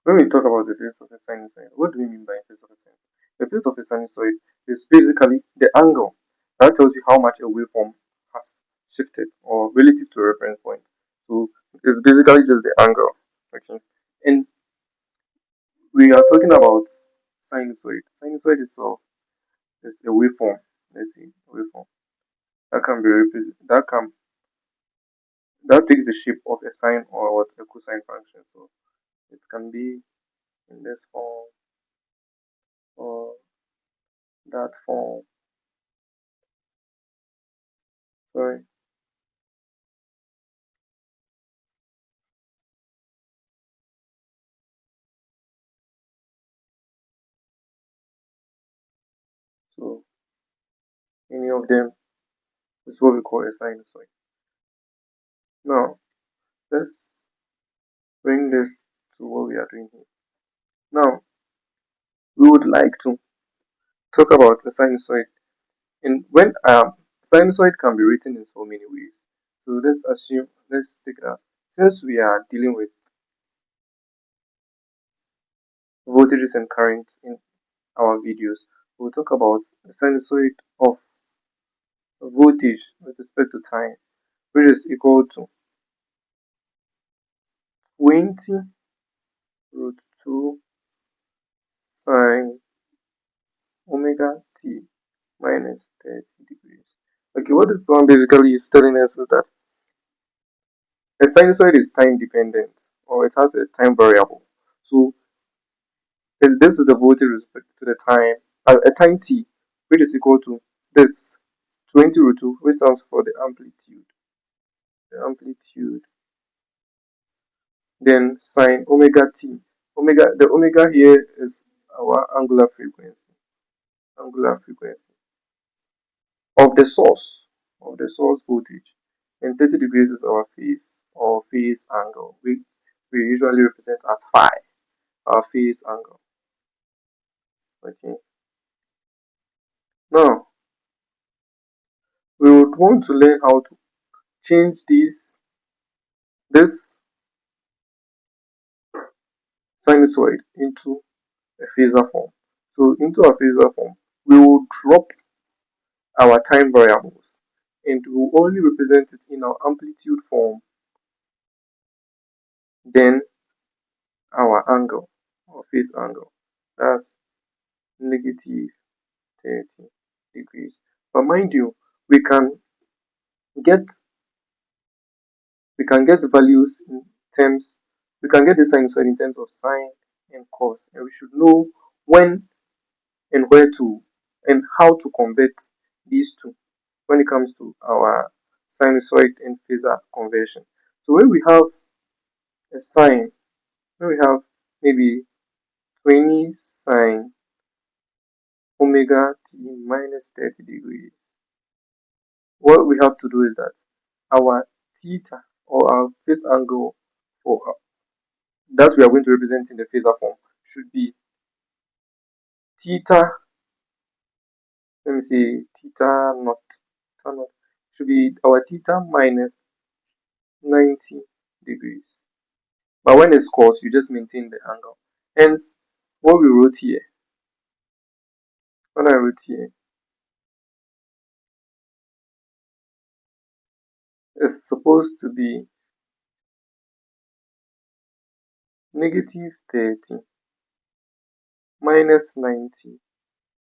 When we talk about the phase of a sinusoid, what do we mean by phase of a sinusoid? The phase of a sinusoid is basically the angle that tells you how much a waveform has shifted or relative to a reference point. So it's basically just the angle. Okay. And we are talking about sinusoid. Sinusoid itself is a waveform. Let's see, a waveform that can be that takes the shape of a sine or what a cosine function. So it can be in this form or that form. Sorry. So any of them is what we call a sinusoid. Now let's bring this to what we are doing here. Now we would like to talk about a sinusoid. And when sinusoid can be written in so many ways. So let's take that. Since we are dealing with voltages and current in our videos, we'll talk about the sinusoid of voltage with respect to time, which is equal to 20 root 2 sine omega t minus 30 degrees. Okay, what this one basically is telling us is that a sinusoid is time dependent or it has a time variable. So this is the voltage with respect to the time, a time t, which is equal to this 20 root 2, which stands for the amplitude. The amplitude. Then sine omega t. The omega here is our angular frequency of the source voltage, and 30 degrees is our phase or phase angle. We usually represent as phi, our phase angle. Okay. Now we would want to learn how to change this sinusoid into a phasor form. So into a phasor form, we will drop our time variables and we will only represent it in our amplitude form, then our angle or phase angle. That's negative 30 degrees. But mind you, we can get values in terms we can get the sinusoid in terms of sine and cos, and we should know when and where to and how to convert these two when it comes to our sinusoid and phasor conversion. So when we have a sine, when we have maybe 20 sine omega t minus 30 degrees, what we have to do is that our theta or our phase angle for that we are going to represent in the phasor form should be theta. Let me see, theta not should be our theta minus 90 degrees. But when it's cos, you just maintain the angle. Hence, what we wrote here, what I wrote here is supposed to be negative 30 minus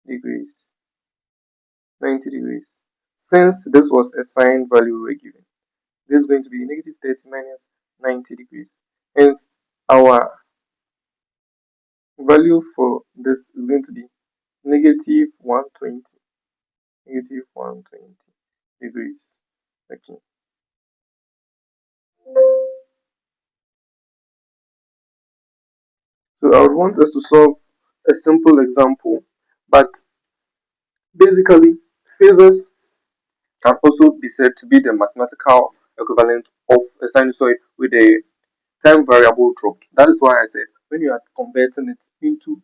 degrees, 90 degrees. Since this was a sine value we were given, this is going to be negative 30 minus 90 degrees. Hence, our value for this is going to be negative 120, negative 120 degrees. Okay. So I would want us to solve a simple example, but basically, phasors can also be said to be the mathematical equivalent of a sinusoid with a time variable dropped. That is why I said when you are converting it into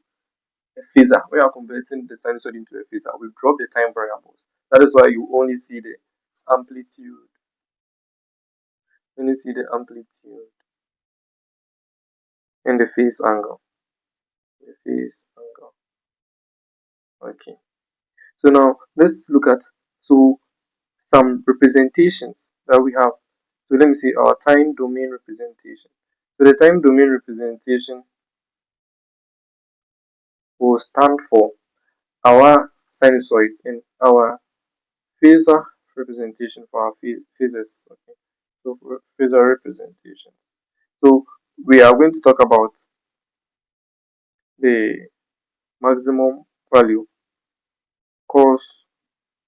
a phasor, when you are converting the sinusoid into a phasor, we drop the time variables. That is why you only see the amplitude. When you see the amplitude, and the phase angle. Okay. So now let's look at some representations that we have. So let me see our time domain representation. So the time domain representation will stand for our sinusoids and our phasor representation for our phases. Okay. So phasor representation. So we are going to talk about the maximum value cos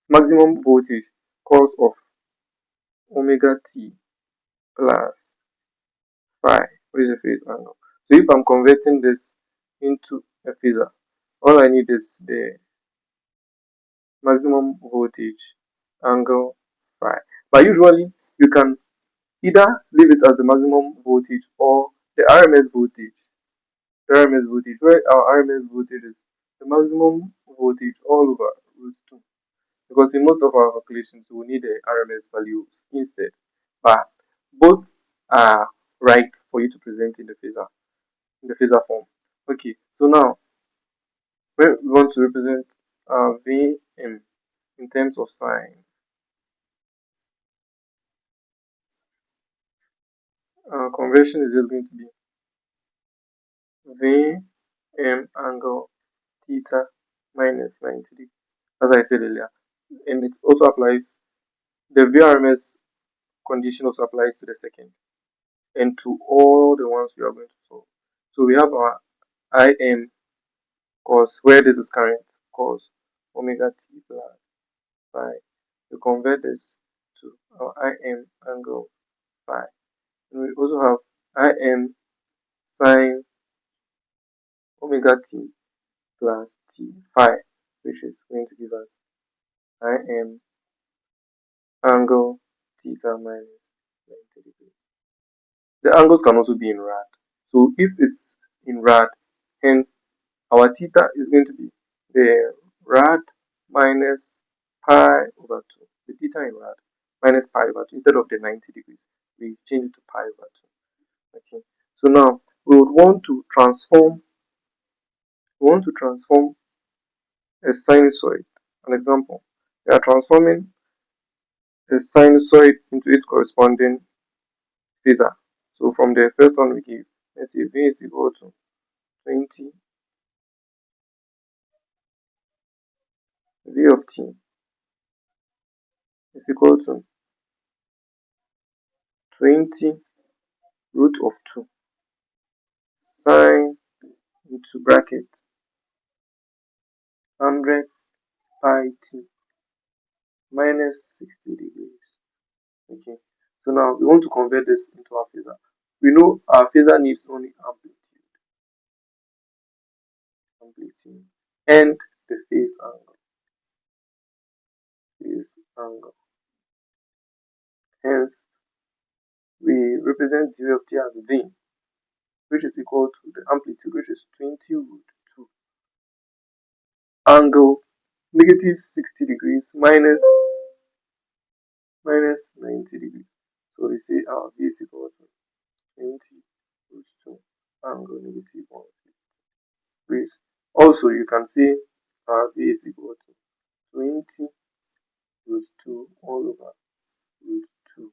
maximum voltage cos of omega t plus phi, which is the phase angle. So if I'm converting this into a phasor, all I need is the maximum voltage angle phi. But usually you can either leave it as the maximum voltage or the RMS voltage. The RMS voltage, where our RMS voltage is the maximum voltage all over root 2. Because in most of our calculations, we need the RMS values instead. But both are right for you to present in the phasor form. Okay, so now we want to represent Vm in terms of sign. Conversion is just going to be Vm angle theta minus 90 degrees, as I said earlier. And it also applies, the VRMS condition also applies to the second and to all the ones we are going to solve. So we have our Im cos, where this is current, cos omega t plus phi. We convert this to our Im angle phi. And we also have Im sine omega t plus t phi, which is going to give us Im angle theta minus 90 degrees. The angles can also be in rad. So if it's in rad, hence our theta is going to be the rad minus pi over 2. The theta in rad minus pi over 2. Instead of the 90 degrees, we change it to pi over 2. Okay. So now we would want to transform a sinusoid. An example. We are transforming a sinusoid into its corresponding phasor. So from the first one we give, let's say V is equal to 20 V of t is equal to 20 root of 2 sine into bracket 100 pi t minus 60 degrees. Okay, so now we want to convert this into our phasor. We know our phasor needs only amplitude and the phase angle. Hence, we represent dv of t as v, which is equal to the amplitude, which is 20 root 2 angle negative 60 degrees minus 90 degrees. So we say our v is equal to 20 root 2 angle negative 150 degrees. Also, you can see our v is equal to 20 root 2 all over root 2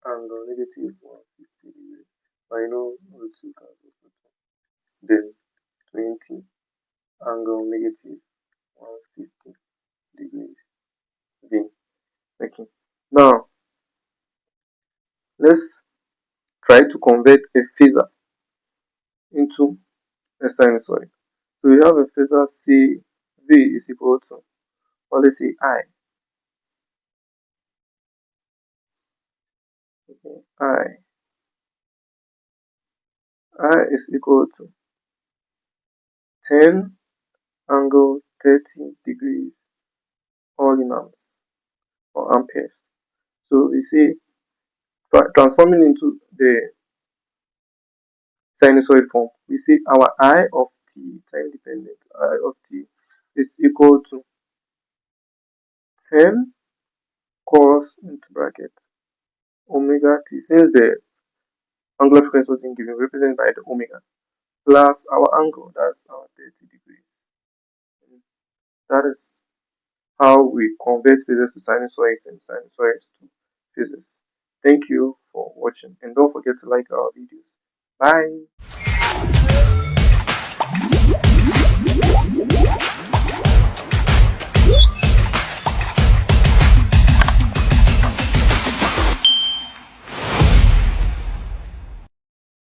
angle negative 150 degrees. I know root 2 cancels root 2. Then 20 angle negative 150 degrees v. Okay. Now let's try to convert a phasor into a sinusoid. So we have a phasor C V is equal to, or let's say I. Okay, I is equal to 10 angle 30 degrees all in amps or amperes. So we see transforming into the sinusoid form, we see our I of t, time dependent I of t is equal to 10 cos into bracket omega t. Since the Angular frequency wasn't given, represented by the omega, plus our angle, that's our 30 degrees. And that is how we convert phasors to sinusoids and sinusoids to phasors. Thank you for watching, and don't forget to like our videos. Bye.